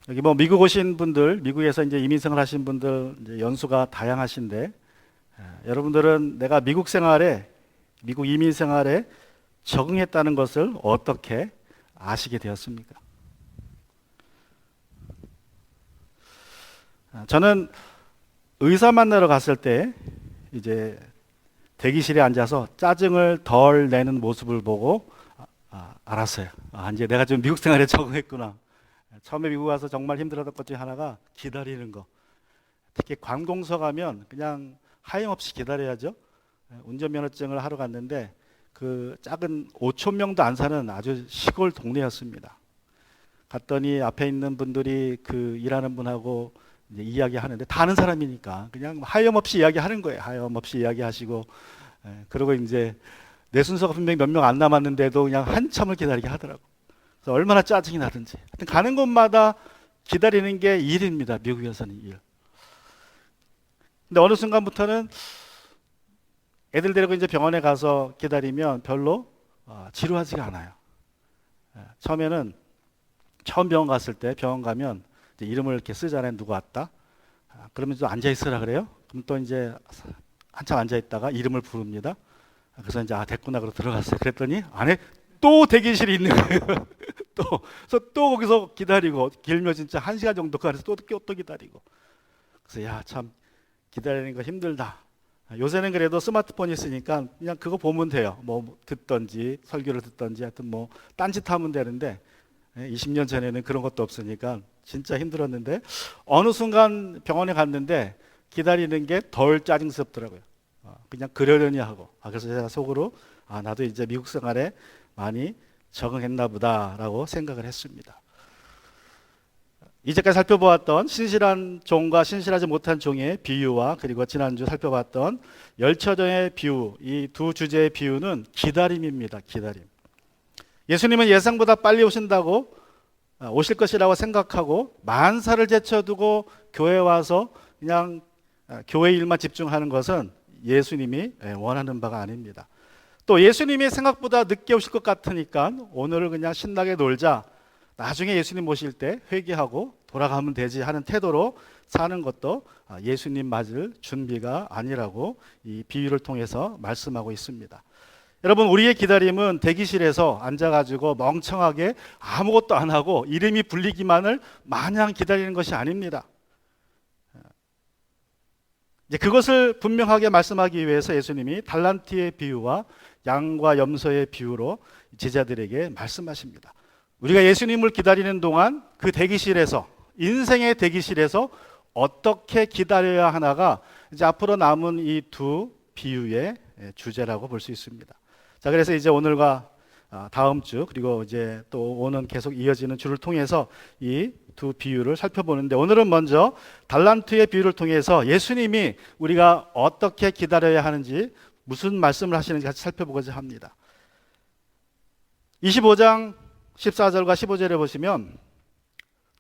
여기 뭐 미국 오신 분들, 미국에서 이제 이민생활 하신 분들 이제 연수가 다양하신데, 여러분들은 내가 미국 이민 생활에 적응했다는 것을 어떻게 아시게 되었습니까? 저는 의사 만나러 갔을 때 이제 대기실에 앉아서 짜증을 덜 내는 모습을 보고 알았어요. 이제 내가 좀 미국 생활에 적응했구나. 처음에 미국 와서 정말 힘들었던 것 중에 하나가 기다리는 거. 특히 관공서 가면 그냥 하염없이 기다려야죠. 운전면허증을 하러 갔는데 그 작은 5천 명도 안 사는 아주 시골 동네였습니다. 갔더니 앞에 있는 분들이 그 일하는 분하고 이제 이야기하는데 다 아는 사람이니까 그냥 하염없이 이야기하는 거예요. 하염없이 이야기하시고, 그리고 이제 내 순서가 분명히 몇 명 안 남았는데도 그냥 한참을 기다리게 하더라고. 그래서 얼마나 짜증이 나든지. 하여튼 가는 곳마다 기다리는 게 일입니다. 미국에서는 일. 근데 어느 순간부터는 애들 데리고 이제 병원에 가서 기다리면 별로 지루하지가 않아요. 처음에는 처음 병원 갔을 때 병원 가면 이제 이름을 이렇게 쓰잖아요. 누구 왔다. 그러면 좀 앉아 있으라 그래요. 그럼 또 이제 한참 앉아 있다가 이름을 부릅니다. 그래서 이제 됐구나 그러고 들어갔어요. 그랬더니 안에 또 대기실이 있는 거예요. 그래서 또 거기서 기다리고 길면 진짜 1시간 정도 가서 또 기다리고. 그래서 참 기다리는 거 힘들다. 요새는 그래도 스마트폰이 있으니까 그냥 그거 보면 돼요. 뭐 듣던지 설교를 듣던지 하여튼 뭐 딴짓하면 되는데 20년 전에는 그런 것도 없으니까 진짜 힘들었는데 어느 순간 병원에 갔는데 기다리는 게 덜 짜증스럽더라고요. 그냥 그러려니 하고. 그래서 제가 속으로 나도 이제 미국 생활에 많이 적응했나 보다라고 생각을 했습니다. 이제까지 살펴보았던 신실한 종과 신실하지 못한 종의 비유와 그리고 지난주 살펴봤던 열처녀의 비유, 이 두 주제의 비유는 기다림입니다. 기다림. 예수님은 예상보다 빨리 오신다고 오실 것이라고 생각하고 만사를 제쳐두고 교회에 와서 그냥 교회 일만 집중하는 것은 예수님이 원하는 바가 아닙니다. 또 예수님이 생각보다 늦게 오실 것 같으니까 오늘을 그냥 신나게 놀자, 나중에 예수님 모실 때 회개하고 돌아가면 되지 하는 태도로 사는 것도 예수님 맞을 준비가 아니라고 이 비유를 통해서 말씀하고 있습니다. 여러분, 우리의 기다림은 대기실에서 앉아가지고 멍청하게 아무것도 안 하고 이름이 불리기만을 마냥 기다리는 것이 아닙니다. 이제 그것을 분명하게 말씀하기 위해서 예수님이 달란트의 비유와 양과 염소의 비유로 제자들에게 말씀하십니다. 우리가 예수님을 기다리는 동안 그 대기실에서, 인생의 대기실에서 어떻게 기다려야 하나가 이제 앞으로 남은 이 두 비유의 주제라고 볼 수 있습니다. 자, 그래서 이제 오늘과 다음 주 그리고 이제 또 오는 계속 이어지는 주를 통해서 이 두 비유를 살펴보는데, 오늘은 먼저 달란트의 비유를 통해서 예수님이 우리가 어떻게 기다려야 하는지, 무슨 말씀을 하시는지 같이 살펴보고자 합니다. 25장 14절과 15절에 보시면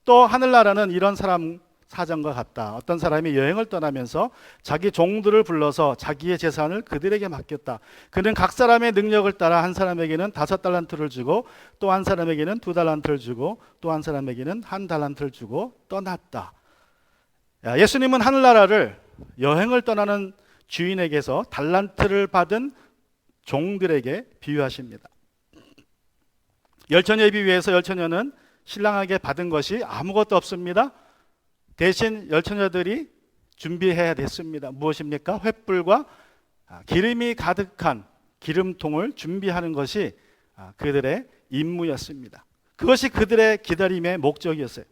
또 하늘나라는 이런 사람 사정과 같다. 어떤 사람이 여행을 떠나면서 자기 종들을 불러서 자기의 재산을 그들에게 맡겼다. 그는 각 사람의 능력을 따라 한 사람에게는 5달란트를 주고 또 한 사람에게는 2달란트를 주고 또 한 사람에게는 1달란트를 주고 떠났다. 예수님은 하늘나라를 여행을 떠나는 주인에게서 달란트를 받은 종들에게 비유하십니다. 열처녀에 비유해서 열처녀는 신랑에게 받은 것이 아무것도 없습니다. 대신 열처녀들이 준비해야 됐습니다. 무엇입니까? 횃불과 기름이 가득한 기름통을 준비하는 것이 그들의 임무였습니다. 그것이 그들의 기다림의 목적이었어요.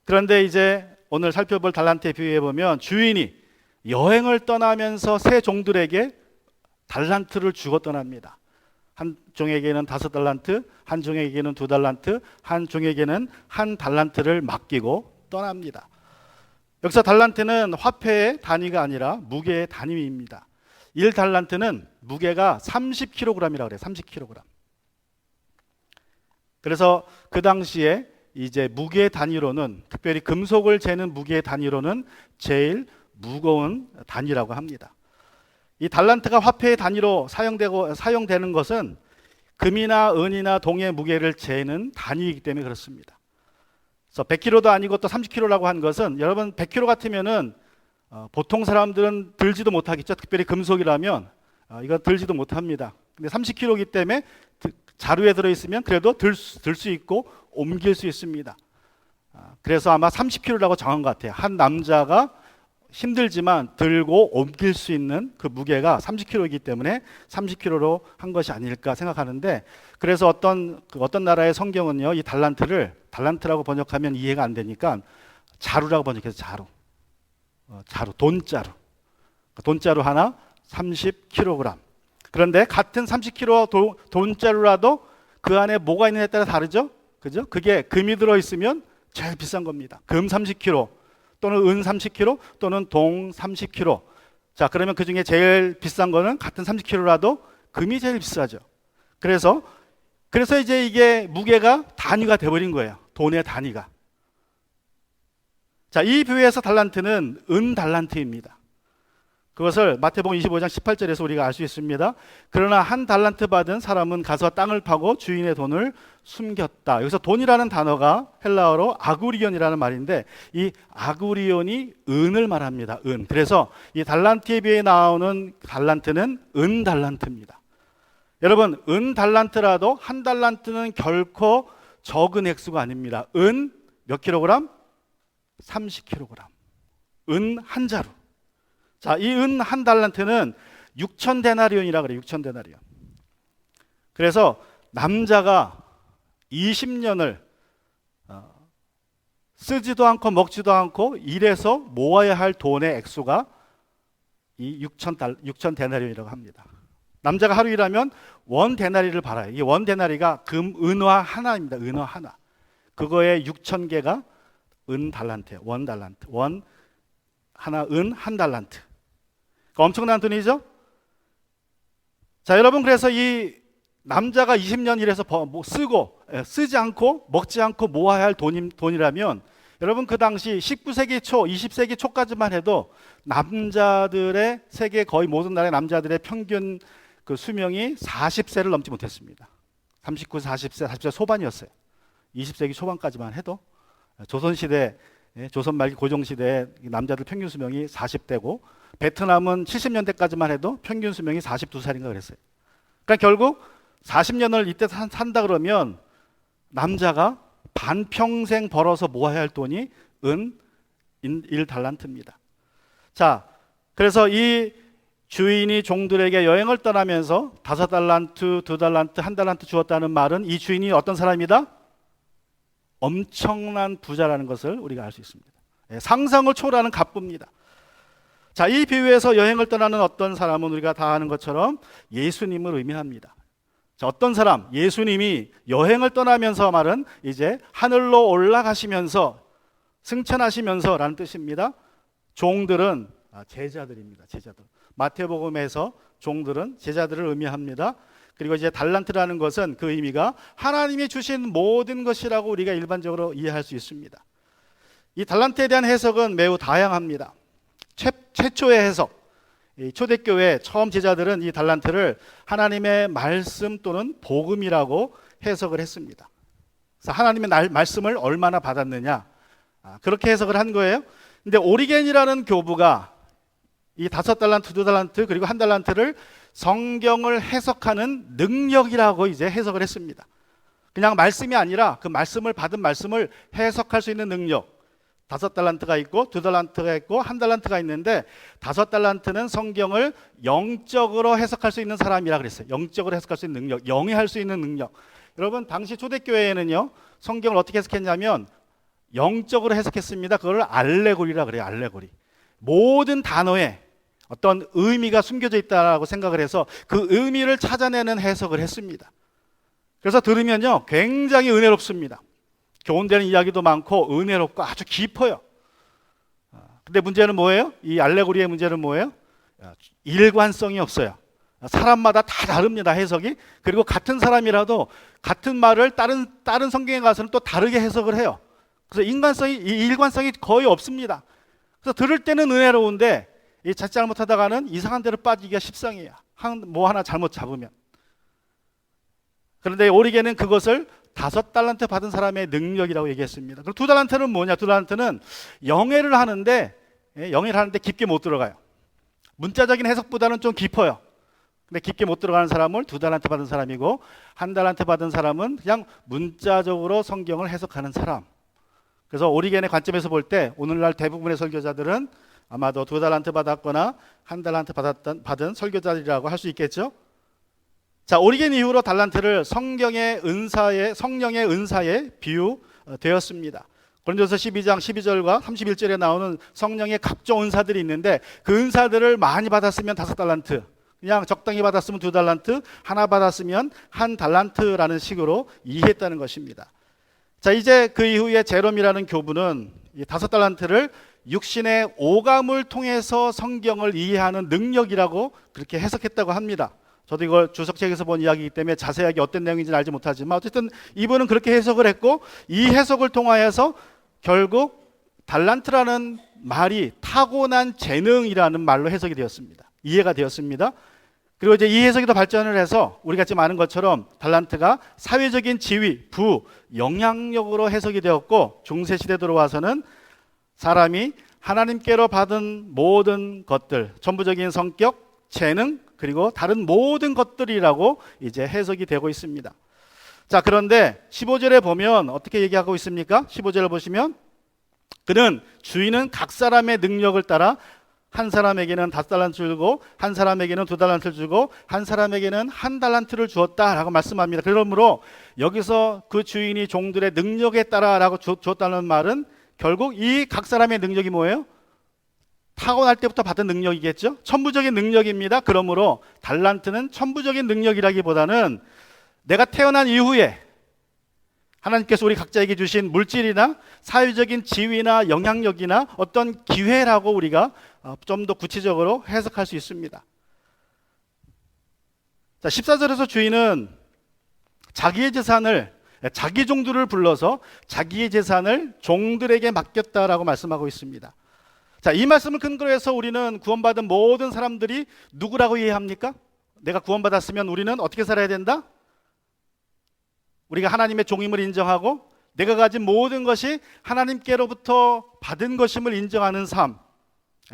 그런데 이제 오늘 살펴볼 달란트의 비유에 보면 주인이 여행을 떠나면서 새 종들에게 달란트를 주고 떠납니다. 한 종에게는 5달란트, 한 종에게는 2달란트, 한 종에게는 1달란트를 맡기고 떠납니다. 여기서 달란트는 화폐의 단위가 아니라 무게의 단위입니다. 1달란트는 무게가 30kg이라고 그래요. 30kg. 그래서 그 당시에 이제 무게 단위로는, 특별히 금속을 재는 무게 단위로는 제일 무거운 단위라고 합니다. 이 달란트가 화폐의 단위로 사용되는 것은 금이나 은이나 동의 무게를 재는 단위이기 때문에 그렇습니다. 그래서 100kg도 아니고 또 30kg라고 한 것은 여러분 100kg 같으면은 보통 사람들은 들지도 못하겠죠. 특별히 금속이라면 이거 들지도 못합니다. 근데 30kg이기 때문에 자루에 들어있으면 그래도 들 수 있고 옮길 수 있습니다. 그래서 아마 30kg라고 정한 것 같아요. 한 남자가 힘들지만 들고 옮길 수 있는 그 무게가 30kg이기 때문에 30kg로 한 것이 아닐까 생각하는데, 그래서 어떤 나라의 성경은요, 이 달란트라고 번역하면 이해가 안 되니까 자루라고 번역해서 자루, 돈자루 하나 30kg. 그런데 같은 30kg 돈자루라도 그 안에 뭐가 있느냐에 따라 다르죠? 그죠? 그게 금이 들어있으면 제일 비싼 겁니다. 금 30kg 또는 은 30kg 또는 동 30kg. 자, 그러면 그 중에 제일 비싼 거는 같은 30kg라도 금이 제일 비싸죠. 그래서 이제 이게 무게가 단위가 돼버린 거예요. 돈의 단위가. 자, 이 비유에서 달란트는 은 달란트입니다. 그것을 마태복음 25장 18절에서 우리가 알 수 있습니다. 그러나 한 달란트 받은 사람은 가서 땅을 파고 주인의 돈을 숨겼다. 여기서 돈이라는 단어가 헬라어로 아구리온이라는 말인데, 이 아구리온이 은을 말합니다. 은. 그래서 이 달란트에 비해 나오는 달란트는 은 달란트입니다. 여러분, 은 달란트라도 한 달란트는 결코 적은 액수가 아닙니다. 은 몇 킬로그램? 30kg. 은 한 자루. 자, 이 은 한 달란트는 6,000데나리온이라 그래요. 6,000데나리온. 그래서 남자가 20년을 쓰지도 않고 먹지도 않고 일해서 모아야 할 돈의 액수가 이 6,000데나리온이라고 합니다. 남자가 하루 일하면 원 데나리를 벌어요. 이 원 데나리가 은화 하나입니다. 은화 하나. 그거에 6,000개가 은 달란트예요. 원 달란트. 원 하나, 은 한 달란트. 엄청난 돈이죠? 자, 여러분, 그래서 이 남자가 20년 일해서 쓰지 않고 먹지 않고 모아야 할 돈이라면, 여러분, 그 당시 19세기 초, 20세기 초까지만 해도 남자들의, 세계 거의 모든 나라의 남자들의 평균 그 수명이 40세를 넘지 못했습니다. 39, 40세 소반이었어요. 20세기 초반까지만 해도. 조선시대, 조선 말기 고종시대 남자들 평균 수명이 40대고, 베트남은 70년대까지만 해도 평균 수명이 42살인가 그랬어요. 그러니까 결국 40년을 이때 산다 그러면 남자가 반평생 벌어서 모아야 할 돈이 은 1달란트입니다. 자, 그래서 이 주인이 종들에게 여행을 떠나면서 5달란트, 2달란트, 1달란트 주었다는 말은 이 주인이 어떤 사람이다? 엄청난 부자라는 것을 우리가 알 수 있습니다. 상상을 초월하는 갑부입니다. 자, 이 비유에서 여행을 떠나는 어떤 사람은 우리가 다 아는 것처럼 예수님을 의미합니다. 자, 어떤 사람, 예수님이 여행을 떠나면서 말은 이제 하늘로 올라가시면서 승천하시면서라는 뜻입니다. 종들은 제자들입니다. 제자들. 마태복음에서 종들은 제자들을 의미합니다. 그리고 이제 달란트라는 것은 그 의미가 하나님이 주신 모든 것이라고 우리가 일반적으로 이해할 수 있습니다. 이 달란트에 대한 해석은 매우 다양합니다. 최초의 해석, 초대교회 처음 제자들은 이 달란트를 하나님의 말씀 또는 복음이라고 해석을 했습니다. 그래서 하나님의 말씀을 얼마나 받았느냐, 그렇게 해석을 한 거예요. 근데 오리겐이라는 교부가 이 5달란트, 2달란트 그리고 1달란트를 성경을 해석하는 능력이라고 이제 해석을 했습니다. 그냥 말씀이 아니라 그 말씀을 받은 말씀을 해석할 수 있는 능력. 5달란트가 있고 2달란트가 있고 1달란트가 있는데 5달란트는 성경을 영적으로 해석할 수 있는 사람이라 그랬어요. 영적으로 해석할 수 있는 능력, 영이 할 수 있는 능력. 여러분, 당시 초대교회에는요, 성경을 어떻게 해석했냐면 영적으로 해석했습니다. 그걸 알레고리라 그래요. 알레고리. 모든 단어에 어떤 의미가 숨겨져 있다고 생각을 해서 그 의미를 찾아내는 해석을 했습니다. 그래서 들으면요, 굉장히 은혜롭습니다. 교훈되는 이야기도 많고 은혜롭고 아주 깊어요. 근데 문제는 뭐예요? 이 알레고리의 문제는 뭐예요? 일관성이 없어요. 사람마다 다 다릅니다, 해석이. 그리고 같은 사람이라도 같은 말을 다른 성경에 가서는 또 다르게 해석을 해요. 그래서 일관성이 거의 없습니다. 그래서 들을 때는 은혜로운데 이 잘못하다가는 이상한 데로 빠지기가 십상이에요. 뭐 하나 잘못 잡으면. 그런데 오리겐은 그것을 5달란트 받은 사람의 능력이라고 얘기했습니다. 그럼 2달란트는 뭐냐? 2달란트는 영해를 하는데 깊게 못 들어가요. 문자적인 해석보다는 좀 깊어요. 근데 깊게 못 들어가는 사람을 2달란트 받은 사람이고, 1달란트 받은 사람은 그냥 문자적으로 성경을 해석하는 사람. 그래서 오리겐의 관점에서 볼 때 오늘날 대부분의 설교자들은 아마도 2달란트 받았거나 1달란트 받은 설교자들이라고 할 수 있겠죠. 자, 오리겐 이후로 달란트를 성령의 은사에 비유되었습니다. 고린도서 12장 12절과 31절에 나오는 성령의 각종 은사들이 있는데, 그 은사들을 많이 받았으면 5달란트, 그냥 적당히 받았으면 2달란트, 하나 받았으면 1달란트라는 식으로 이해했다는 것입니다. 자, 이제 그 이후에 제롬이라는 교부는 이 5달란트를 육신의 오감을 통해서 성경을 이해하는 능력이라고 그렇게 해석했다고 합니다. 저도 이걸 주석책에서 본 이야기이기 때문에 자세하게 어떤 내용인지는 알지 못하지만, 어쨌든 이분은 그렇게 해석을 했고, 이 해석을 통하여서 결국 달란트라는 말이 타고난 재능이라는 말로 해석이 되었습니다. 이해가 되었습니다. 그리고 이제 이 해석이 더 발전을 해서 우리가 지금 아는 것처럼 달란트가 사회적인 지위, 부, 영향력으로 해석이 되었고, 중세시대 들어와서는 사람이 하나님께로 받은 모든 것들, 전부적인 성격, 재능, 그리고 다른 모든 것들이라고 이제 해석이 되고 있습니다. 자, 그런데 15절에 보면 어떻게 얘기하고 있습니까? 15절을 보시면, 그는 주인은 각 사람의 능력을 따라 한 사람에게는 5달란트 주고, 한 사람에게는 2달란트를 주고, 한 사람에게는 1달란트를 주었다라고 말씀합니다. 그러므로 여기서 그 주인이 종들의 능력에 따라라고 주었다는 말은 결국 이 각 사람의 능력이 뭐예요? 타고날 때부터 받은 능력이겠죠. 천부적인 능력입니다. 그러므로 달란트는 천부적인 능력이라기보다는 내가 태어난 이후에 하나님께서 우리 각자에게 주신 물질이나 사회적인 지위나 영향력이나 어떤 기회라고 우리가 좀 더 구체적으로 해석할 수 있습니다. 자, 14절에서 주인은 자기의 재산을, 자기 종들을 불러서 자기의 재산을 종들에게 맡겼다라고 말씀하고 있습니다. 자, 이 말씀을 근거로 해서 우리는 구원받은 모든 사람들이 누구라고 이해합니까? 내가 구원받았으면 우리는 어떻게 살아야 된다? 우리가 하나님의 종임을 인정하고 내가 가진 모든 것이 하나님께로부터 받은 것임을 인정하는 삶,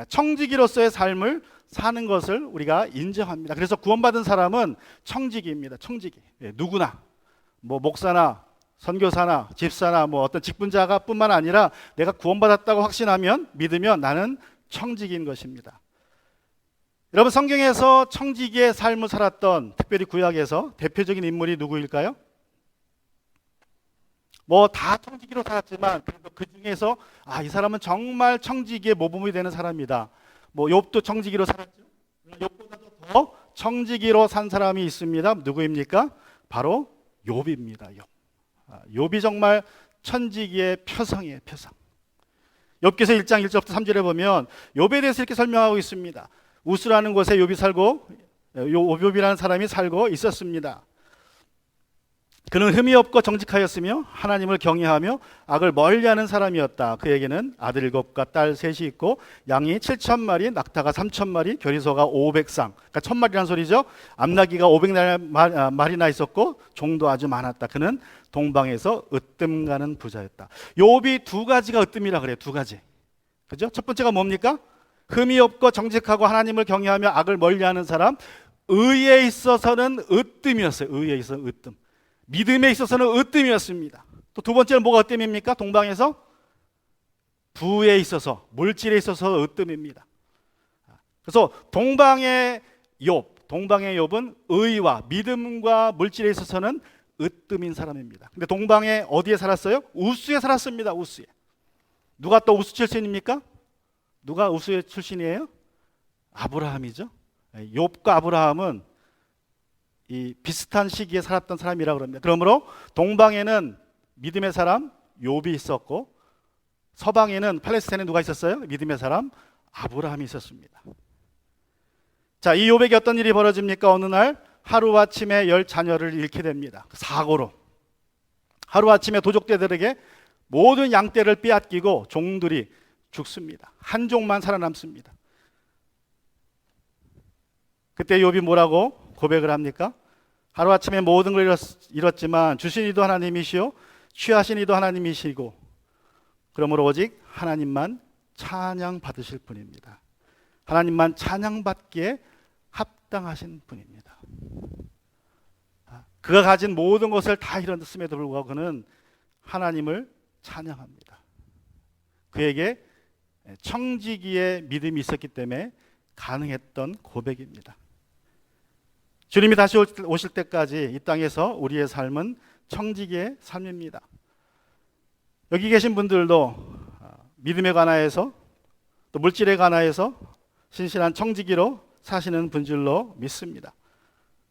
청지기로서의 삶을 사는 것을 우리가 인정합니다. 그래서 구원받은 사람은 청지기입니다. 청지기. 누구나, 뭐 목사나 선교사나 집사나 뭐 어떤 직분자가 뿐만 아니라 내가 구원받았다고 확신하면, 믿으면 나는 청지기인 것입니다. 여러분, 성경에서 청지기의 삶을 살았던, 특별히 구약에서 대표적인 인물이 누구일까요? 뭐 다 청지기로 살았지만 그래도 그 중에서 이 사람은 정말 청지기의 모범이 되는 사람이다. 뭐 욥도 청지기로 살았죠. 욥보다도 더 청지기로 산 사람이 있습니다. 누구입니까? 바로 욥입니다. 욥이 정말 천지기의 표성이에요. 표성. 욥기서 1장 1절부터 3절에 보면 욥에 대해서 이렇게 설명하고 있습니다. 우스라는 곳에 욥이 살고, 욥이라는 사람이 살고 있었습니다. 그는 흠이 없고 정직하였으며 하나님을 경외하며 악을 멀리하는 사람이었다. 그에게는 아들 7과 딸 3이 있고 양이 7,000마리, 낙타가 3,000마리, 겨리소가 500쌍. 그러니까 1,000마리란 소리죠. 암나귀가 500마리나 있었고 종도 아주 많았다. 그는 동방에서 으뜸 가는 부자였다. 욥이 2가지가 으뜸이라 그래요. 2가지. 그죠? 첫 번째가 뭡니까? 흠이 없고 정직하고 하나님을 경외하며 악을 멀리하는 사람. 의에 있어서는 으뜸이었어요. 의에 있어서 으뜸. 믿음에 있어서는 으뜸이었습니다. 또 2번째는 뭐가 으뜸입니까? 동방에서 부에 있어서, 물질에 있어서 으뜸입니다. 그래서 동방의 욥은 의와 믿음과 물질에 있어서는 으뜸인 사람입니다. 근데 동방에 어디에 살았어요? 우스에 살았습니다. 우스에. 누가 또 우스 출신입니까? 누가 우스의 출신이에요? 아브라함이죠. 욥과 아브라함은 이 비슷한 시기에 살았던 사람이라고 합니다. 그러므로 동방에는 믿음의 사람 욥이 있었고, 서방에는 팔레스타인에 누가 있었어요? 믿음의 사람 아브라함이 있었습니다. 자, 이 욥에게 어떤 일이 벌어집니까? 어느 날 하루아침에 10자녀를 잃게 됩니다. 사고로 하루아침에 도적들에게 모든 양떼를 빼앗기고 종들이 죽습니다. 한 종만 살아남습니다. 그때 욥이 뭐라고 고백을 합니까? 하루아침에 모든 걸 잃었지만 주신 이도 하나님이시요 취하신 이도 하나님이시고 그러므로 오직 하나님만 찬양 받으실 분입니다. 하나님만 찬양받기에 합당하신 분입니다. 그가 가진 모든 것을 다 잃었음에도 불구하고 그는 하나님을 찬양합니다. 그에게 청지기의 믿음이 있었기 때문에 가능했던 고백입니다. 주님이 다시 오실 때까지 이 땅에서 우리의 삶은 청지기의 삶입니다. 여기 계신 분들도 믿음에 관하여서 또 물질에 관하여서 신실한 청지기로 사시는 분줄로 믿습니다.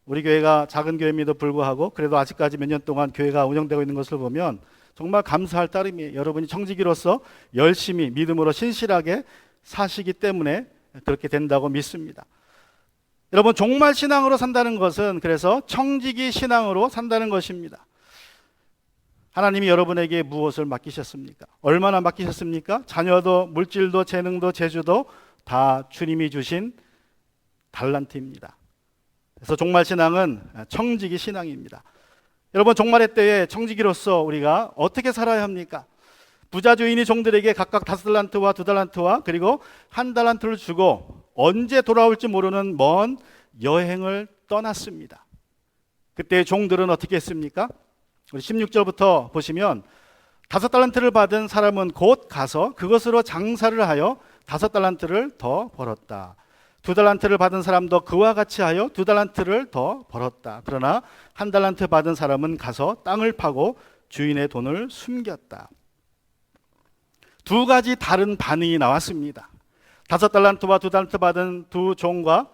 우리 교회가 작은 교회임에도 불구하고 그래도 아직까지 몇 년 동안 교회가 운영되고 있는 것을 보면 정말 감사할 따름이에요. 여러분이 청지기로서 열심히 믿음으로 신실하게 사시기 때문에 그렇게 된다고 믿습니다. 여러분, 종말 신앙으로 산다는 것은 그래서 청지기 신앙으로 산다는 것입니다. 하나님이 여러분에게 무엇을 맡기셨습니까? 얼마나 맡기셨습니까? 자녀도 물질도 재능도 재주도 다 주님이 주신 달란트입니다. 그래서 종말 신앙은 청지기 신앙입니다. 여러분, 종말의 때에 청지기로서 우리가 어떻게 살아야 합니까? 부자 주인이 종들에게 각각 5달란트와 2달란트와 그리고 1달란트를 주고 언제 돌아올지 모르는 먼 여행을 떠났습니다. 그때 종들은 어떻게 했습니까? 우리 16절부터 보시면 5달란트를 받은 사람은 곧 가서 그것으로 장사를 하여 5달란트를 더 벌었다. 2달란트를 받은 사람도 그와 같이 하여 2달란트를 더 벌었다. 그러나 1달란트 받은 사람은 가서 땅을 파고 주인의 돈을 숨겼다. 두 가지 다른 반응이 나왔습니다. 5달란트와 2달란트 받은 두 종과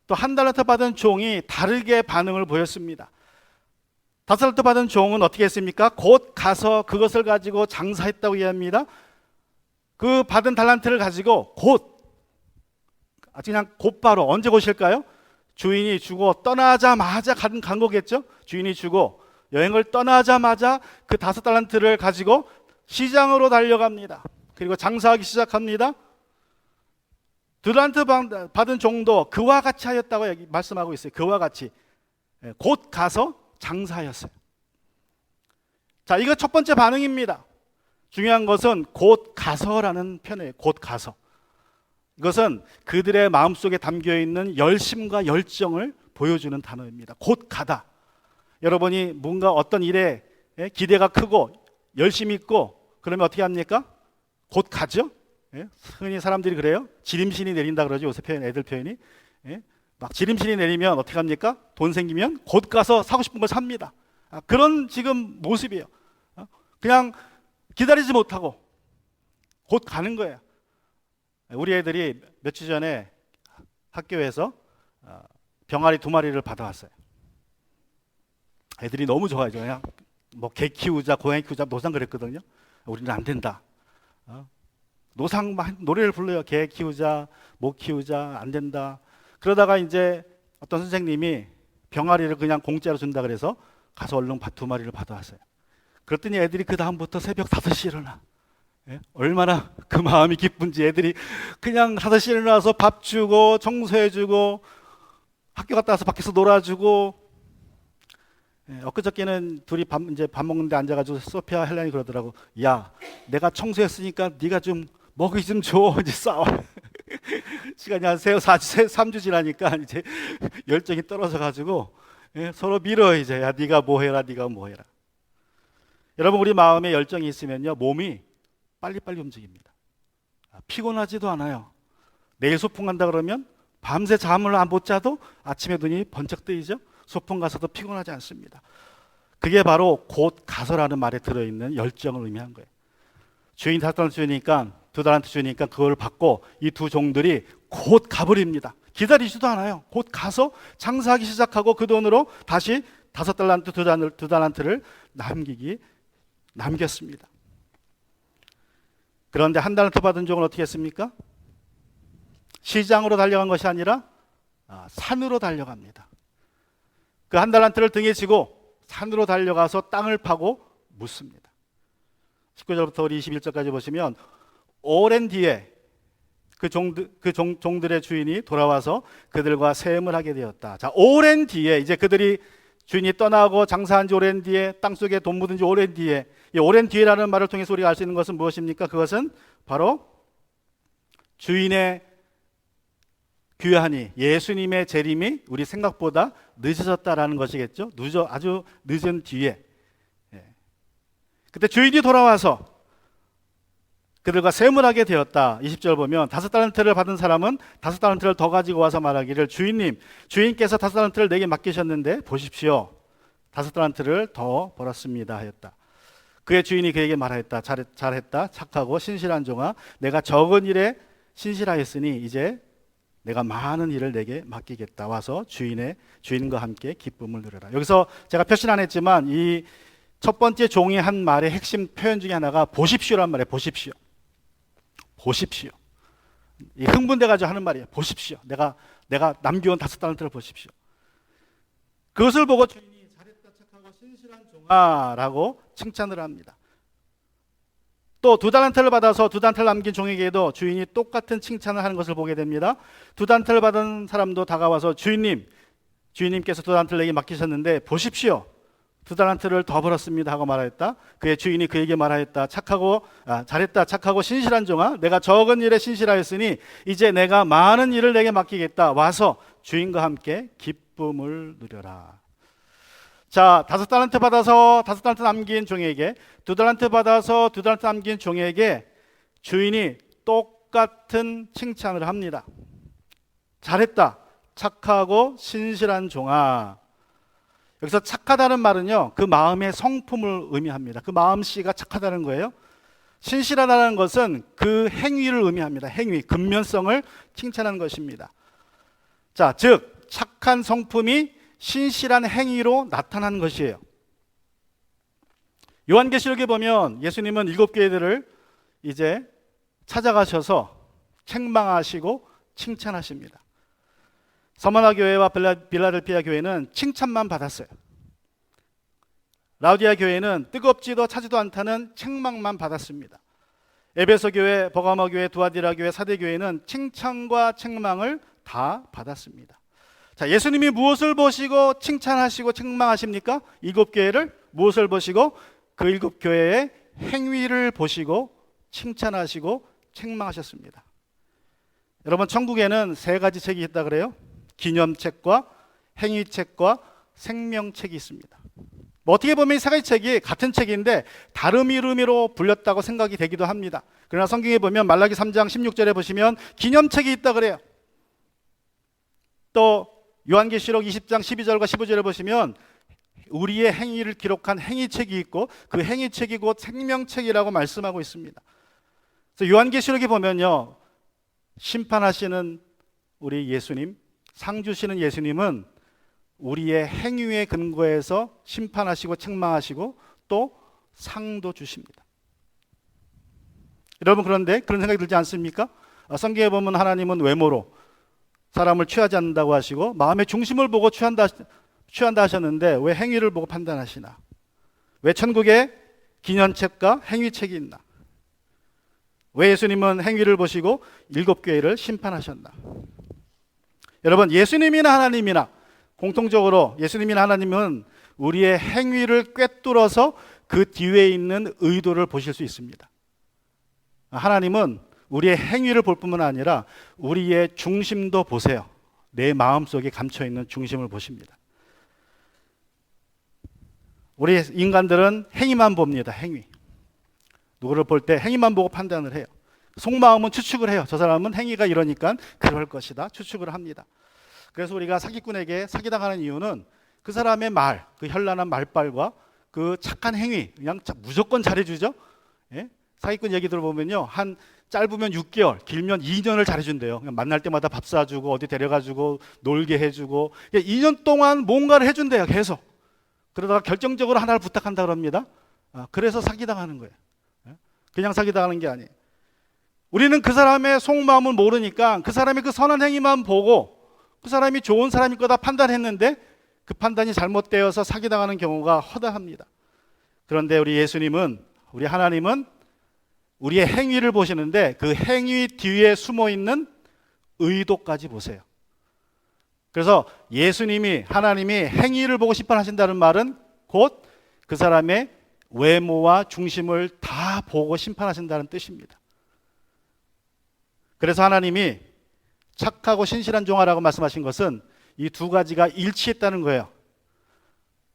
또 1달란트 받은 종이 다르게 반응을 보였습니다. 5달란트 받은 종은 어떻게 했습니까? 곧 가서 그것을 가지고 장사했다고 이해합니다. 그 받은 달란트를 가지고 그냥 곧바로 언제 오실까요? 주인이 주고 떠나자마자 간 거겠죠? 주인이 주고 여행을 떠나자마자 그 5달란트를 가지고 시장으로 달려갑니다. 그리고 장사하기 시작합니다. 2달란트 받은 종도 그와 같이 하였다고 말씀하고 있어요. 그와 같이 곧 가서 장사하였어요. 자, 이거 첫 번째 반응입니다. 중요한 것은 곧 가서라는 표현이에요. 곧 가서. 이것은 그들의 마음속에 담겨있는 열심과 열정을 보여주는 단어입니다. 곧 가다. 여러분이 뭔가 어떤 일에 기대가 크고 열심히 있고 그러면 어떻게 합니까? 곧 가죠? 흔히 사람들이 그래요. 지림신이 내린다 그러죠. 요새 표현, 애들 표현이. 막 지림신이 내리면 어떻게 합니까? 돈 생기면 곧 가서 사고 싶은 걸 삽니다. 그런 지금 모습이에요. 그냥 기다리지 못하고 곧 가는 거예요. 우리 애들이 며칠 전에 학교에서 병아리 2마리를 받아왔어요. 애들이 너무 좋아하죠. 그냥 뭐 개 키우자, 고양이 키우자 노상 그랬거든요. 우리는 안 된다. 노상 노래를 불러요. 개 키우자, 목 키우자, 안 된다. 그러다가 이제 어떤 선생님이 병아리를 그냥 공짜로 준다 그래서 가서 얼른 2마리를 받아왔어요. 그랬더니 애들이 그 다음부터 새벽 5시에 일어나. 얼마나 그 마음이 기쁜지 애들이 그냥 5시에 일어나서 밥 주고 청소해주고 학교 갔다 와서 밖에서 놀아주고. 엊그저께는 둘이 이제 밥 먹는데 앉아가지고 소피아 헬렌이 그러더라고. 야, 내가 청소했으니까 네가 좀 먹이 좀 줘. 이제 싸워. 시간이 한 3주 지나니까 이제 열정이 떨어져가지고 서로 밀어. 이제 야, 네가 뭐 해라, 네가 뭐 해라. 여러분, 우리 마음에 열정이 있으면요 몸이 빨리빨리 움직입니다. 피곤하지도 않아요. 내일 소풍 간다 그러면 밤새 잠을 못 자도 아침에 눈이 번쩍 뜨이죠. 소풍 가서도 피곤하지 않습니다. 그게 바로 곧 가서라는 말에 들어있는 열정을 의미한 거예요. 주인이 5달란트 주니까 2달란트 주니까 그걸 받고 이 두 종들이 곧 가버립니다. 기다리지도 않아요. 곧 가서 장사하기 시작하고 그 돈으로 다시 5달란트 2달란트를 남겼습니다. 그런데 1달란트 받은 종은 어떻게 했습니까? 시장으로 달려간 것이 아니라 산으로 달려갑니다. 그 1달란트를 등에 지고 산으로 달려가서 땅을 파고 묻습니다. 19절부터 우리 21절까지 보시면 오랜 뒤에 종들의 주인이 돌아와서 그들과 세음을 하게 되었다. 자, 오랜 뒤에 이제 그들이 주인이 떠나고 장사한 지 오랜 뒤에, 땅속에 돈 묻은 지 오랜 뒤에, 이 오랜 뒤에라는 말을 통해서 우리가 알 수 있는 것은 무엇입니까? 그것은 바로 주인의 귀하니, 예수님의 재림이 우리 생각보다 늦어졌다라는 것이겠죠. 아주 늦은 뒤에. 그때 주인이 돌아와서 그들과 세문하게 되었다. 20절 보면 5달란트를 받은 사람은 5달란트를 더 가지고 와서 말하기를, 주인님, 주인께서 5달란트를 내게 맡기셨는데 보십시오, 5달란트를 더 벌었습니다 하였다. 그의 주인이 그에게 말하였다. 잘했다. 착하고 신실한 종아, 내가 적은 일에 신실하였으니 이제 내가 많은 일을 내게 맡기겠다. 와서 주인과 함께 기쁨을 누려라. 여기서 제가 표시는 안 했지만 이 첫 번째 종이 한 말의 핵심 표현 중에 하나가 보십시오란 말이에요. 보십시오. 보십시오. 이 흥분돼 가지고 하는 말이에요. 보십시오. 내가 남겨온 5달란트를 보십시오. 그것을 보고 주인이 잘했다, 착하고 신실한 종아라고 칭찬을 합니다. 또 2달란트를 받아서 2달란트를 남긴 종에게도 주인이 똑같은 칭찬을 하는 것을 보게 됩니다. 2달란트를 받은 사람도 다가와서, 주인님께서 2달란트를 내게 맡기셨는데 보십시오, 2달란트를 더 벌었습니다 하고 말하였다. 그의 주인이 그에게 말하였다. 잘했다, 착하고 신실한 종아, 내가 적은 일에 신실하였으니 이제 내가 많은 일을 내게 맡기겠다. 와서 주인과 함께 기쁨을 누려라. 자, 5달란트 받아서 5달란트 남긴 종에게, 2달란트 받아서 2달란트 남긴 종에게 주인이 똑같은 칭찬을 합니다. 잘했다, 착하고 신실한 종아. 여기서 착하다는 말은요, 그 마음의 성품을 의미합니다. 그 마음씨가 착하다는 거예요. 신실하다는 것은 그 행위를 의미합니다. 행위, 근면성을 칭찬하는 것입니다. 자, 즉 착한 성품이 신실한 행위로 나타나는 것이에요. 요한계시록에 보면 예수님은 7교회들을 이제 찾아가셔서 책망하시고 칭찬하십니다. 서머나 교회와 빌라델피아 교회는 칭찬만 받았어요. 라우디아 교회는 뜨겁지도 차지도 않다는 책망만 받았습니다. 에베소 교회, 버가모 교회, 두아디라 교회, 사대 교회는 칭찬과 책망을 다 받았습니다. 자, 예수님이 무엇을 보시고 칭찬하시고 책망하십니까? 7교회를 무엇을 보시고? 그 7교회의 행위를 보시고 칭찬하시고 책망하셨습니다. 여러분, 천국에는 3가지 책이 있다 그래요. 기념책과 행위책과 생명책이 있습니다. 어떻게 보면 이 3가지 책이 같은 책인데 다른 이름으로 불렸다고 생각이 되기도 합니다. 그러나 성경에 보면 말라기 3장 16절에 보시면 기념책이 있다 그래요. 또 요한계시록 20장 12절과 15절에 보시면 우리의 행위를 기록한 행위책이 있고 그 행위책이 곧 생명책이라고 말씀하고 있습니다. 그래서 요한계시록에 보면요, 심판하시는 우리 예수님, 상 주시는 예수님은 우리의 행위에 근거해서 심판하시고 책망하시고 또 상도 주십니다. 여러분, 그런데 그런 생각이 들지 않습니까? 성경에 보면 하나님은 외모로 사람을 취하지 않는다고 하시고 마음의 중심을 보고 취한다 하셨는데 왜 행위를 보고 판단하시나? 왜 천국에 기념책과 행위책이 있나? 왜 예수님은 행위를 보시고 7교회를 심판하셨나? 여러분, 예수님이나 하나님이나 공통적으로 예수님이나 하나님은 우리의 행위를 꿰뚫어서 그 뒤에 있는 의도를 보실 수 있습니다. 하나님은 우리의 행위를 볼 뿐만 아니라 우리의 중심도 보세요. 내 마음속에 감춰있는 중심을 보십니다. 우리 인간들은 행위만 봅니다. 행위. 누구를 볼 때 행위만 보고 판단을 해요. 속마음은 추측을 해요. 저 사람은 행위가 이러니까 그럴 것이다. 추측을 합니다. 그래서 우리가 사기꾼에게 사기당하는 이유는 그 사람의 말, 그 현란한 말빨과 그 착한 행위, 그냥 무조건 잘해주죠. 예? 사기꾼 얘기 들어보면요, 한 짧으면 6개월, 길면 2년을 잘해준대요. 그냥 만날 때마다 밥 사주고 어디 데려가주고 놀게 해주고 2년 동안 뭔가를 해준대요. 계속. 그러다가 결정적으로 하나를 부탁한다 그럽니다. 그래서 사기당하는 거예요. 그냥 사기당하는 게 아니에요. 우리는 그 사람의 속마음을 모르니까 그 사람의 그 선한 행위만 보고 그 사람이 좋은 사람일 거다 판단했는데 그 판단이 잘못되어서 사기당하는 경우가 허다합니다. 그런데 우리 예수님은, 우리 하나님은 우리의 행위를 보시는데 그 행위 뒤에 숨어 있는 의도까지 보세요. 그래서 예수님이, 하나님이 행위를 보고 심판하신다는 말은 곧 그 사람의 외모와 중심을 다 보고 심판하신다는 뜻입니다. 그래서 하나님이 착하고 신실한 종아라고 말씀하신 것은 이 두 가지가 일치했다는 거예요.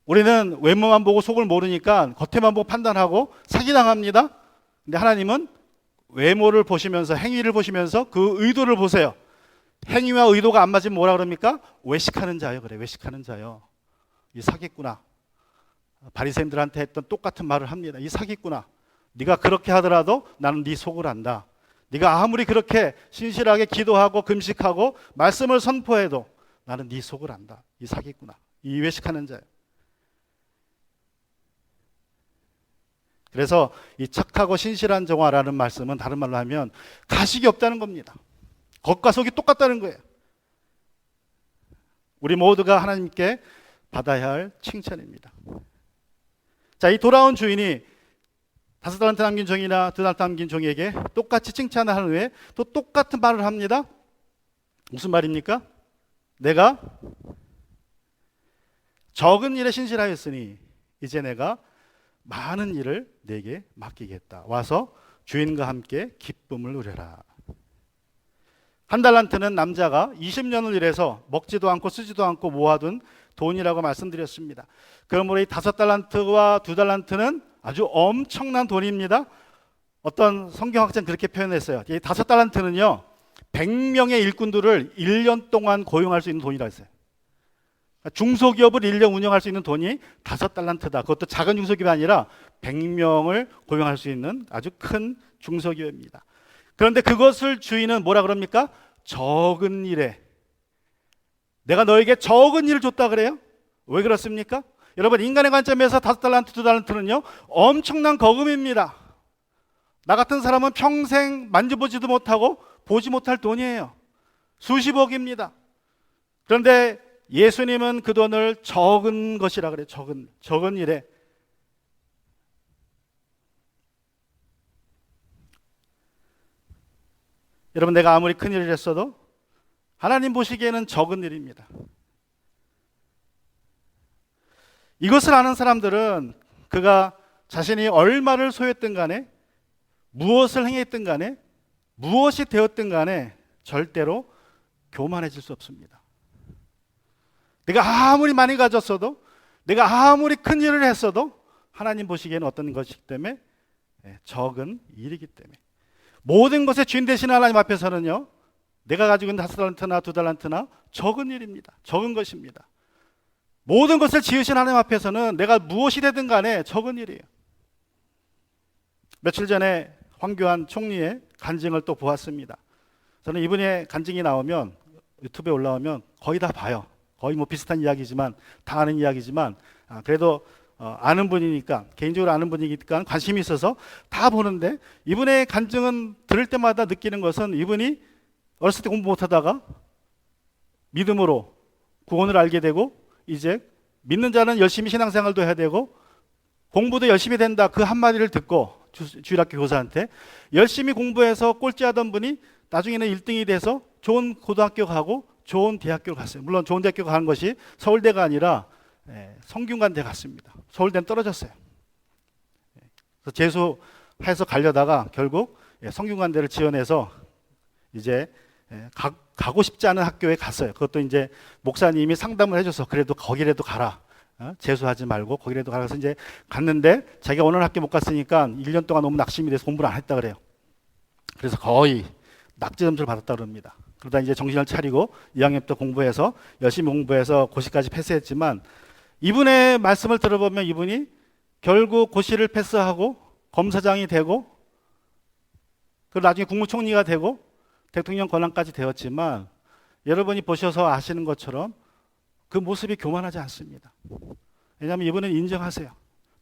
우리는 외모만 보고 속을 모르니까 겉에만 보고 판단하고 사기당합니다. 근데 하나님은 외모를 보시면서, 행위를 보시면서 그 의도를 보세요. 행위와 의도가 안 맞으면 뭐라 그럽니까? 외식하는 자요. 그래, 외식하는 자요. 이 사기꾼아. 바리새인들한테 했던 똑같은 말을 합니다. 이 사기꾼아, 네가 그렇게 하더라도 나는 네 속을 안다. 네가 아무리 그렇게 신실하게 기도하고 금식하고 말씀을 선포해도 나는 네 속을 안다. 이 사기꾼아, 이 외식하는 자요. 그래서 이 착하고 신실한 종아라는 말씀은 다른 말로 하면 가식이 없다는 겁니다. 겉과 속이 똑같다는 거예요. 우리 모두가 하나님께 받아야 할 칭찬입니다. 자, 이 돌아온 주인이 5달란트 남긴 종이나 2달란트 남긴 종에게 똑같이 칭찬을 한 후에 또 똑같은 말을 합니다. 무슨 말입니까? 내가 적은 일에 신실하였으니 이제 내가 많은 일을 내게 맡기겠다. 와서 주인과 함께 기쁨을 누려라. 1달란트는 남자가 20년을 일해서 먹지도 않고 쓰지도 않고 모아둔 돈이라고 말씀드렸습니다. 그러므로 이 5달란트와 2달란트는 아주 엄청난 돈입니다. 어떤 성경학자는 그렇게 표현했어요. 이 5달란트는요 100명의 일꾼들을 1년 동안 고용할 수 있는 돈이라고 했어요. 중소기업을 1년 운영할 수 있는 돈이 5달란트다. 그것도 작은 중소기업이 아니라 100명을 고용할 수 있는 아주 큰 중소기업입니다. 그런데 그것을 주인은 뭐라 그럽니까? 적은 일에, 내가 너에게 적은 일을 줬다 그래요. 왜 그렇습니까? 여러분, 인간의 관점에서 5달란트, 2달란트는요 엄청난 거금입니다. 나 같은 사람은 평생 만져보지도 못하고 보지 못할 돈이에요. 수십억입니다. 그런데 예수님은 그 돈을 적은 것이라 그래요. 적은 일에. 여러분, 내가 아무리 큰 일을 했어도 하나님 보시기에는 적은 일입니다. 이것을 아는 사람들은 그가 자신이 얼마를 소유했든 간에, 무엇을 행했든 간에, 무엇이 되었든 간에 절대로 교만해질 수 없습니다. 내가 아무리 많이 가졌어도, 내가 아무리 큰 일을 했어도 하나님 보시기에는 어떤 것이기 때문에? 적은 일이기 때문에. 모든 것의 주인 되시는 하나님 앞에서는요 내가 가지고 있는 5달란트나 2달란트나 적은 일입니다. 적은 것입니다. 모든 것을 지으신 하나님 앞에서는 내가 무엇이 되든 간에 적은 일이에요. 며칠 전에 황교안 총리의 간증을 또 보았습니다. 저는 이분의 간증이 나오면, 유튜브에 올라오면 거의 다 봐요. 거의 뭐 비슷한 이야기지만, 다 아는 이야기지만, 그래도 아는 분이니까, 개인적으로 아는 분이니까 관심이 있어서 다 보는데, 이분의 간증은 들을 때마다 느끼는 것은 이분이 어렸을 때 공부 못하다가 믿음으로 구원을 알게 되고, 이제 믿는 자는 열심히 신앙생활도 해야 되고 공부도 열심히 된다, 그 한마디를 듣고 주일학교 교사한테 열심히 공부해서 꼴찌하던 분이 나중에는 1등이 돼서 좋은 고등학교 가고 좋은 대학교를 갔어요. 물론 좋은 대학교 가는 것이 서울대가 아니라 성균관대 갔습니다. 서울대는 떨어졌어요. 그래서 재수해서 가려다가 결국 성균관대를 지원해서 이제 가고 싶지 않은 학교에 갔어요. 그것도 이제 목사님이 상담을 해줘서 그래도 거기라도 가라. 재수하지 말고 거기라도 가서 이제 갔는데, 자기가 원하는 학교 못 갔으니까 1년 동안 너무 낙심이 돼서 공부를 안 했다 그래요. 그래서 거의 낙제 점수를 받았다 그럽니다. 그러다 이제 정신을 차리고 2학년부터 공부해서 열심히 공부해서 고시까지 패스했지만, 이분의 말씀을 들어보면 이분이 결국 고시를 패스하고 검사장이 되고, 그리고 나중에 국무총리가 되고 대통령 권한까지 되었지만, 여러분이 보셔서 아시는 것처럼 그 모습이 교만하지 않습니다. 왜냐하면 이분은 인정하세요.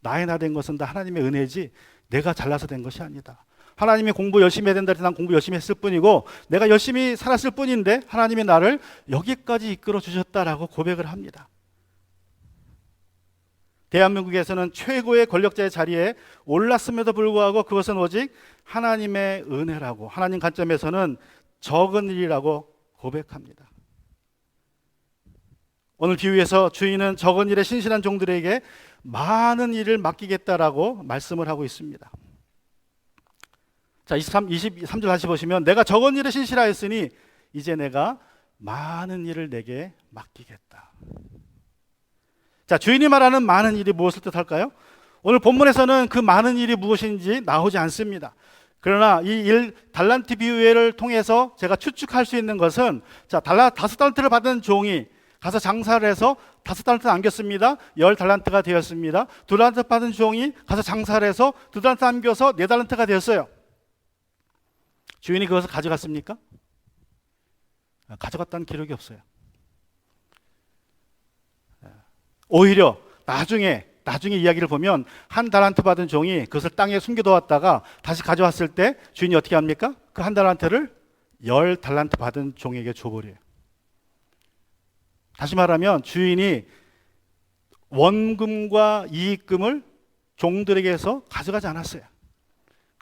나의 나 된 것은 다 하나님의 은혜지 내가 잘나서 된 것이 아니다. 하나님이 공부 열심히 해야 된다 해서 난 공부 열심히 했을 뿐이고 내가 열심히 살았을 뿐인데 하나님이 나를 여기까지 이끌어 주셨다라고 고백을 합니다. 대한민국에서는 최고의 권력자의 자리에 올랐음에도 불구하고 그것은 오직 하나님의 은혜라고, 하나님 관점에서는 적은 일이라고 고백합니다. 오늘 비유에서 주인은 적은 일에 신실한 종들에게 많은 일을 맡기겠다라고 말씀을 하고 있습니다. 자, 23절 다시 보시면 내가 적은 일에 신실하였으니 이제 내가 많은 일을 내게 맡기겠다. 자, 주인이 말하는 많은 일이 무엇을 뜻할까요? 오늘 본문에서는 그 많은 일이 무엇인지 나오지 않습니다. 그러나 이 달란트 비유를 통해서 제가 추측할 수 있는 것은, 자, 5달란트를 받은 종이 가서 장사를 해서 5달란트 남겼습니다. 10달란트가 되었습니다. 2달란트 받은 종이 가서 장사를 해서 2달란트 남겨서 4달란트가 되었어요. 주인이 그것을 가져갔습니까? 가져갔다는 기록이 없어요. 오히려 나중에 이야기를 보면 1달란트 받은 종이 그것을 땅에 숨겨두었다가 다시 가져왔을 때 주인이 어떻게 합니까? 그 1달란트를 10달란트 받은 종에게 줘버려요. 다시 말하면 주인이 원금과 이익금을 종들에게서 가져가지 않았어요.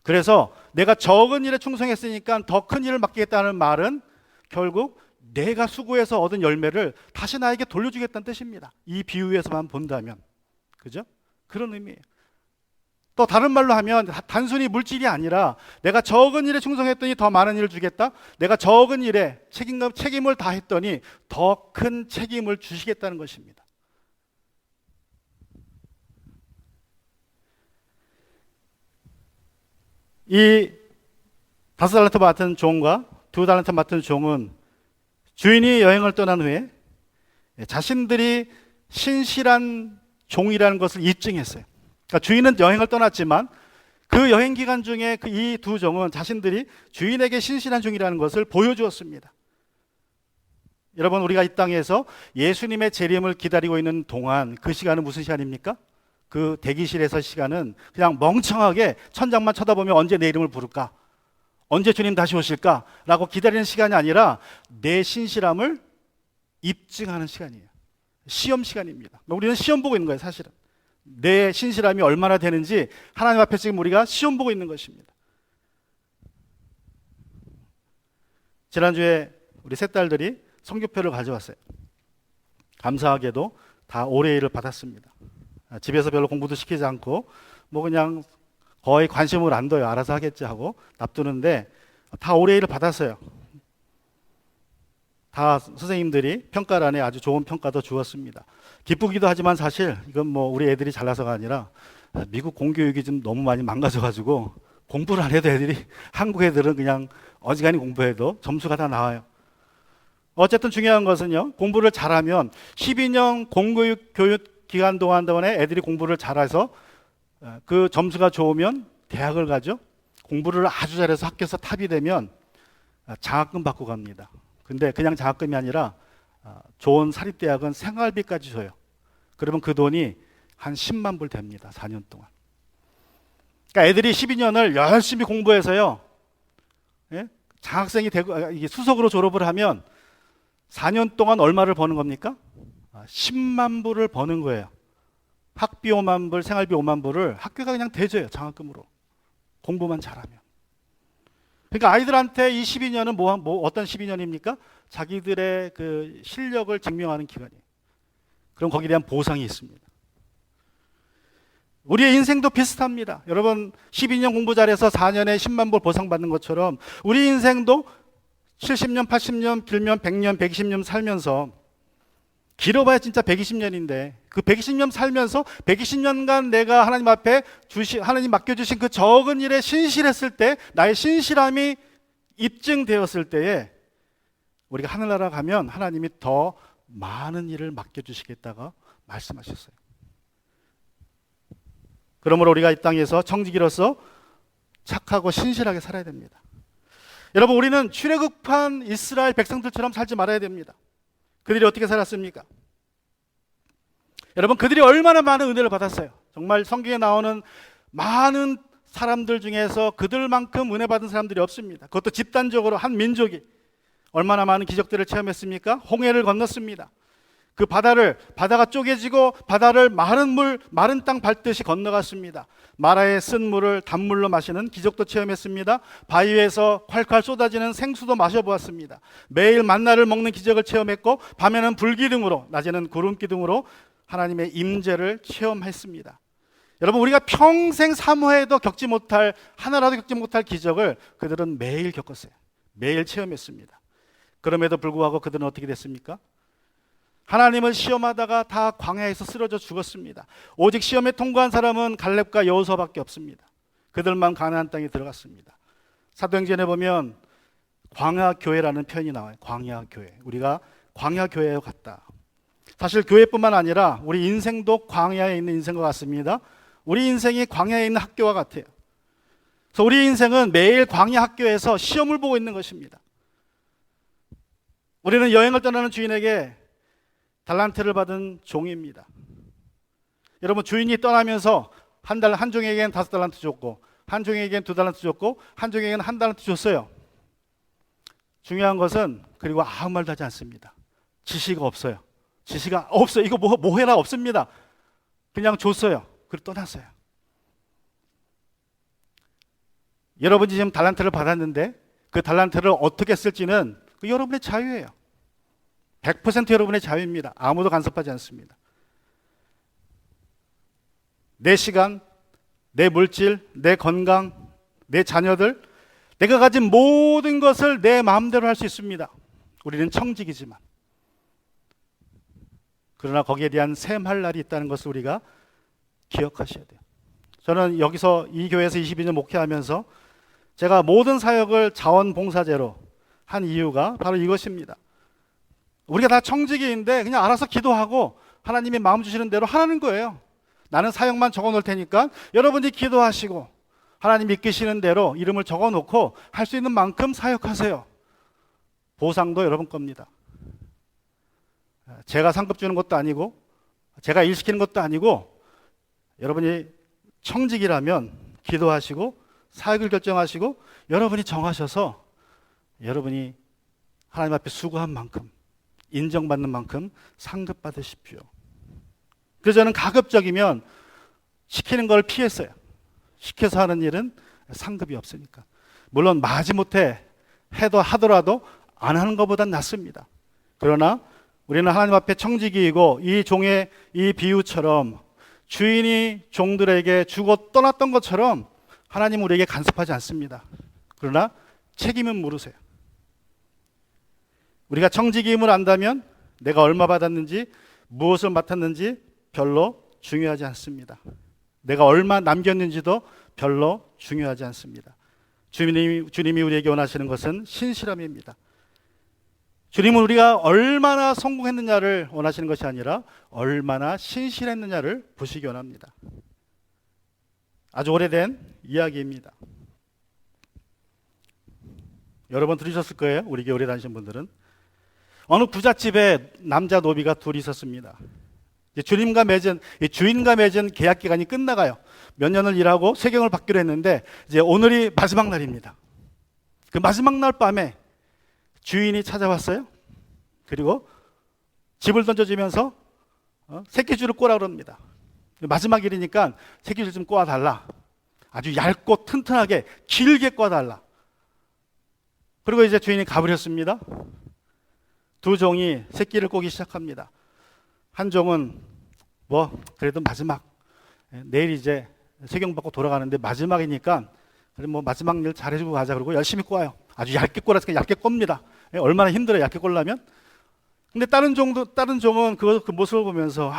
그래서 내가 적은 일에 충성했으니까 더 큰 일을 맡기겠다는 말은 결국 내가 수고해서 얻은 열매를 다시 나에게 돌려주겠다는 뜻입니다. 이 비유에서만 본다면. 그죠? 그런 의미예요. 또 다른 말로 하면 단순히 물질이 아니라 내가 적은 일에 충성했더니 더 많은 일을 주겠다. 내가 적은 일에 책임을 다했더니 더 큰 책임을 주시겠다는 것입니다. 이 5달란트 맡은 종과 2달란트 맡은 종은 주인이 여행을 떠난 후에 자신들이 신실한 종이라는 것을 입증했어요. 그러니까 주인은 여행을 떠났지만 그 여행 기간 중에 이 두 종은 자신들이 주인에게 신실한 종이라는 것을 보여주었습니다. 여러분, 우리가 이 땅에서 예수님의 재림을 기다리고 있는 동안 그 시간은 무슨 시간입니까? 그 대기실에서 시간은 그냥 멍청하게 천장만 쳐다보며 언제 내 이름을 부를까? 언제 주님 다시 오실까? 라고 기다리는 시간이 아니라 내 신실함을 입증하는 시간이에요. 시험 시간입니다. 우리는 시험 보고 있는 거예요, 사실은. 내 신실함이 얼마나 되는지 하나님 앞에 지금 우리가 시험 보고 있는 것입니다. 지난주에 우리 세 딸들이 성교표를 가져왔어요. 감사하게도 다 올해일을 받았습니다. 집에서 별로 공부도 시키지 않고 뭐 그냥 거의 관심을 안 둬요. 알아서 하겠지 하고 납두는데 다 올해일을 받았어요. 다 선생님들이 평가란에 아주 좋은 평가도 주었습니다. 기쁘기도 하지만 사실 이건 뭐 우리 애들이 잘나서가 아니라 미국 공교육이 좀 너무 많이 망가져가지고 공부를 안 해도 애들이, 한국 애들은 그냥 어지간히 공부해도 점수가 다 나와요. 어쨌든 중요한 것은요, 공부를 잘하면 12년 공교육 교육 기간 동안에 애들이 공부를 잘해서 그 점수가 좋으면 대학을 가죠. 공부를 아주 잘해서 학교에서 탑이 되면 장학금 받고 갑니다. 근데 그냥 장학금이 아니라 좋은 사립대학은 생활비까지 줘요. 그러면 그 돈이 한 10만 불 됩니다. 4년 동안. 그러니까 애들이 12년을 열심히 공부해서요, 예? 장학생이 되고 이게 수석으로 졸업을 하면 4년 동안 얼마를 버는 겁니까? 10만 불을 버는 거예요. 학비 5만 불, 생활비 5만 불을 학교가 그냥 대줘요. 장학금으로. 공부만 잘하면. 그러니까 아이들한테 이 12년은 어떤 12년입니까? 자기들의 그 실력을 증명하는 기간이에요. 그럼 거기에 대한 보상이 있습니다. 우리의 인생도 비슷합니다. 여러분, 12년 공부 잘해서 4년에 10만 불 보상받는 것처럼 우리 인생도 70년, 80년, 길면 100년, 120년 살면서, 길어봐야 진짜 120년인데 그 120년 살면서 120년간 내가 하나님 앞에 하나님 맡겨주신 그 적은 일에 신실했을 때, 나의 신실함이 입증되었을 때에 우리가 하늘나라 가면 하나님이 더 많은 일을 맡겨주시겠다고 말씀하셨어요. 그러므로 우리가 이 땅에서 청지기로서 착하고 신실하게 살아야 됩니다. 여러분, 우리는 출애굽한 이스라엘 백성들처럼 살지 말아야 됩니다. 그들이 어떻게 살았습니까? 여러분, 그들이 얼마나 많은 은혜를 받았어요. 정말 성경에 나오는 많은 사람들 중에서 그들만큼 은혜 받은 사람들이 없습니다. 그것도 집단적으로 한 민족이 얼마나 많은 기적들을 체험했습니까? 홍해를 건넜습니다. 그 바다가 쪼개지고 바다를 마른 땅 밟듯이 건너갔습니다. 마라에 쓴 물을 단물로 마시는 기적도 체험했습니다. 바위에서 콸콸 쏟아지는 생수도 마셔보았습니다. 매일 만나를 먹는 기적을 체험했고, 밤에는 불기둥으로, 낮에는 구름기둥으로 하나님의 임재를 체험했습니다. 여러분, 우리가 평생 사모해도 하나라도 겪지 못할 기적을 그들은 매일 겪었어요. 매일 체험했습니다. 그럼에도 불구하고 그들은 어떻게 됐습니까? 하나님을 시험하다가 다 광야에서 쓰러져 죽었습니다. 오직 시험에 통과한 사람은 갈렙과 여호수아밖에 없습니다. 그들만 가나안 땅에 들어갔습니다. 사도행전에 보면 광야교회라는 표현이 나와요. 광야교회. 우리가 광야교회에 갔다. 사실 교회뿐만 아니라 우리 인생도 광야에 있는 인생과 같습니다. 우리 인생이 광야에 있는 학교와 같아요. 그래서 우리 인생은 매일 광야 학교에서 시험을 보고 있는 것입니다. 우리는 여행을 떠나는 주인에게 달란트를 받은 종입니다. 여러분, 주인이 떠나면서 한 종에게는 5달란트 줬고, 한 종에게는 2달란트 줬고, 한 종에게는 1달란트 줬어요. 중요한 것은, 그리고 아무 말도 하지 않습니다. 지시가 없어요. 이거 뭐 해라 없습니다. 그냥 줬어요. 그리고 떠났어요. 여러분이 지금 달란트를 받았는데 그 달란트를 어떻게 쓸지는 여러분의 자유예요. 100% 여러분의 자유입니다. 아무도 간섭하지 않습니다. 내 시간, 내 물질, 내 건강, 내 자녀들, 내가 가진 모든 것을 내 마음대로 할 수 있습니다. 우리는 청직이지만. 그러나 거기에 대한 셈할 날이 있다는 것을 우리가 기억하셔야 돼요. 저는 여기서 이 교회에서 22년 목회하면서 제가 모든 사역을 자원봉사제로 한 이유가 바로 이것입니다. 우리가 다 청지기인데 그냥 알아서 기도하고 하나님이 마음 주시는 대로 하라는 거예요. 나는 사역만 적어놓을 테니까 여러분이 기도하시고 하나님 이끄시는 대로 이름을 적어놓고 할 수 있는 만큼 사역하세요. 보상도 여러분 겁니다. 제가 상급 주는 것도 아니고 제가 일 시키는 것도 아니고, 여러분이 청직이라면 기도하시고 사역을 결정하시고 여러분이 정하셔서 여러분이 하나님 앞에 수고한 만큼, 인정받는 만큼 상급 받으십시오. 그래서 저는 가급적이면 시키는 걸 피했어요. 시켜서 하는 일은 상급이 없으니까. 물론 마지못해 하더라도 안 하는 것보단 낫습니다. 그러나 우리는 하나님 앞에 청지기이고, 이 종의 이 비유처럼 주인이 종들에게 주고 떠났던 것처럼 하나님은 우리에게 간섭하지 않습니다. 그러나 책임은 물으세요. 우리가 청지기임을 안다면 내가 얼마 받았는지, 무엇을 맡았는지 별로 중요하지 않습니다. 내가 얼마 남겼는지도 별로 중요하지 않습니다. 주님이 우리에게 원하시는 것은 신실함입니다. 주님은 우리가 얼마나 성공했느냐를 원하시는 것이 아니라 얼마나 신실했느냐를 보시기 원합니다. 아주 오래된 이야기입니다. 여러 번 들으셨을 거예요. 우리 교회 오래 다니신 분들은. 어느 부잣집에 남자 노비가 둘이 있었습니다. 주인과 맺은 계약 기간이 끝나가요. 몇 년을 일하고 세경을 받기로 했는데 이제 오늘이 마지막 날입니다. 그 마지막 날 밤에 주인이 찾아왔어요. 그리고 집을 던져주면서 새끼줄을 꼬라 그럽니다. 마지막 일이니까 새끼줄 좀 꼬아달라. 아주 얇고 튼튼하게 길게 꼬아달라. 그리고 이제 주인이 가버렸습니다. 두 종이 새끼를 꼬기 시작합니다. 한 종은 그래도 마지막, 내일 이제 세경받고 돌아가는데 마지막이니까 그래 마지막 일 잘해주고 가자. 그러고 열심히 꼬아요. 아주 얇게 꼬라서 얇게 꼽니다. 얼마나 힘들어요, 얇게 꼬려면. 근데 다른 종은 그 모습을 보면서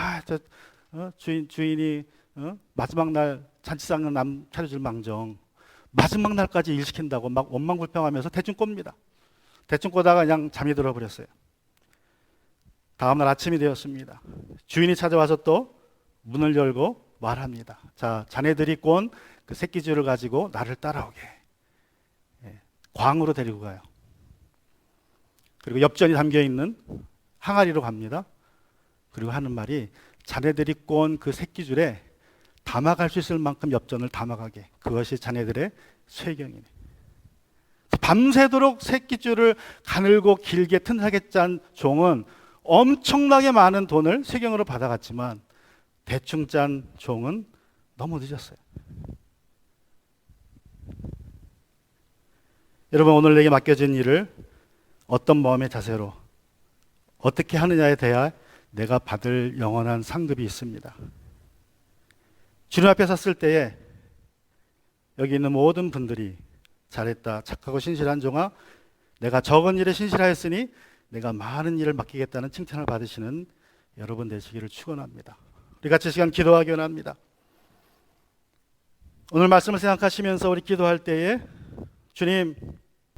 주인이 마지막 날 잔치상은 남 차려줄 망정 마지막 날까지 일 시킨다고 막 원망불평하면서 대충 꼽니다. 대충 꼬다가 그냥 잠이 들어버렸어요. 다음날 아침이 되었습니다. 주인이 찾아와서 또 문을 열고 말합니다. 자, 자네들이 꼰 그 새끼줄을 가지고 나를 따라오게. 광으로 데리고 가요. 그리고 엽전이 담겨있는 항아리로 갑니다. 그리고 하는 말이, 자네들이 꼰 그 새끼줄에 담아갈 수 있을 만큼 엽전을 담아가게. 그것이 자네들의 쇠경이네. 밤새도록 새끼줄을 가늘고 길게 튼튼하게 짠 종은 엄청나게 많은 돈을 세경으로 받아갔지만 대충 짠 종은 너무 늦었어요. 여러분, 오늘 내게 맡겨진 일을 어떤 마음의 자세로 어떻게 하느냐에 대해 내가 받을 영원한 상급이 있습니다. 주님 앞에 섰을 때에 여기 있는 모든 분들이 잘했다, 착하고 신실한 종아, 내가 적은 일에 신실하였으니 내가 많은 일을 맡기겠다는 칭찬을 받으시는 여러분 되시기를 축원합니다. 우리 같이 시간 기도하기 원합니다. 오늘 말씀을 생각하시면서 우리 기도할 때에 주님,